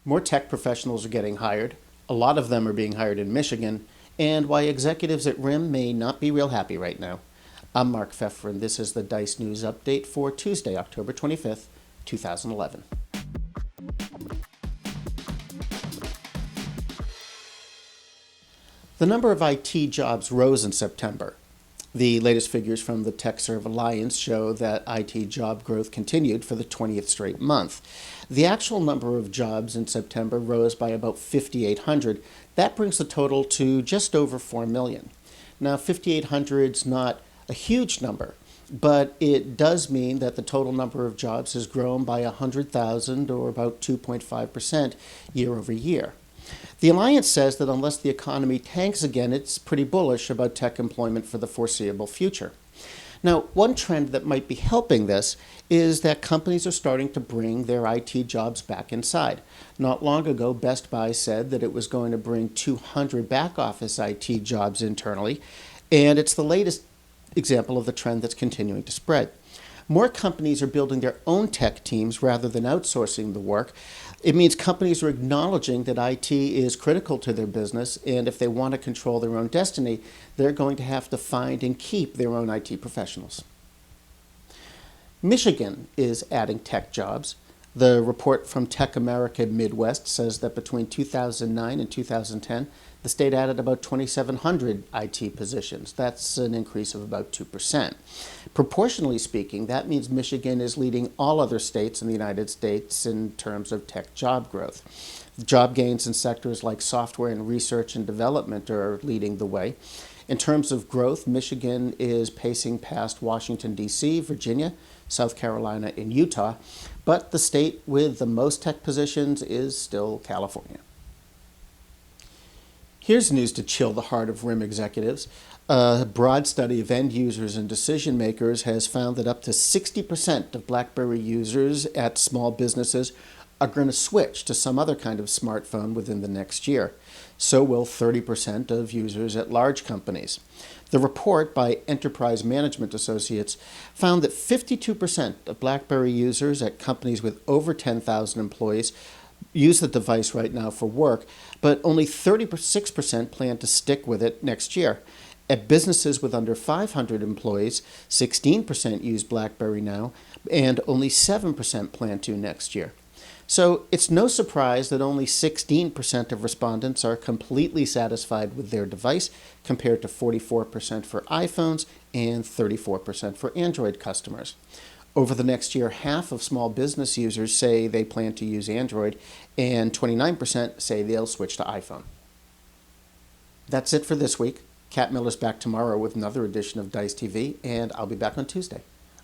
More tech professionals are getting hired. A lot of them are being hired in Michigan, and why executives at RIM may not be real happy right now. I'm Mark Pfeffer, and this is the Dice News Update for Tuesday, October 25th, 2011. The number of IT jobs rose in September. The latest figures from the TechServe Alliance show that IT job growth continued for the 20th straight month. The actual number of jobs in September rose by about 5,800. That brings the total to just over 4 million. Now, 5,800 is not a huge number, but it does mean that the total number of jobs has grown by 100,000 or about 2.5% year over year. The Alliance says that unless the economy tanks again, it's pretty bullish about tech employment for the foreseeable future. Now, one trend that might be helping this is that companies are starting to bring their IT jobs back inside. Not long ago, Best Buy said that it was going to bring 200 back office IT jobs internally, and it's the latest example of the trend that's continuing to spread. More companies are building their own tech teams rather than outsourcing the work. It means companies are acknowledging that IT is critical to their business, and if they want to control their own destiny, they're going to have to find and keep their own IT professionals. Michigan is adding tech jobs. The report from Tech America Midwest says that between 2009 and 2010, the state added about 2,700 IT positions. That's an increase of about 2%. Proportionally speaking, that means Michigan is leading all other states in the United States in terms of tech job growth. Job gains in sectors like software and research and development are leading the way. In terms of growth, Michigan is pacing past Washington, D.C., Virginia, South Carolina, and Utah, but the state with the most tech positions is still California. Here's news to chill the heart of RIM executives. A broad study of end users and decision makers has found that up to 60% of BlackBerry users at small businesses are going to switch to some other kind of smartphone within the next year. So will 30% of users at large companies. The report by Enterprise Management Associates found that 52% of BlackBerry users at companies with over 10,000 employees use the device right now for work, but only 36% plan to stick with it next year. At businesses with under 500 employees, 16% use BlackBerry now, and only 7% plan to next year. So it's no surprise that only 16% of respondents are completely satisfied with their device, compared to 44% for iPhones and 34% for Android customers. Over the next year, half of small business users say they plan to use Android, and 29% say they'll switch to iPhone. That's it for this week. Kat Miller's back tomorrow with another edition of Dice TV, and I'll be back on Tuesday.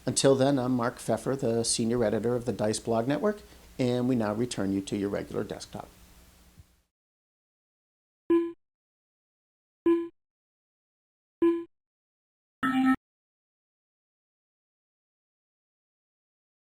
Until then, I'm Mark Pfeffer, the senior editor of the Dice Blog Network, and we now return you to your regular desktop.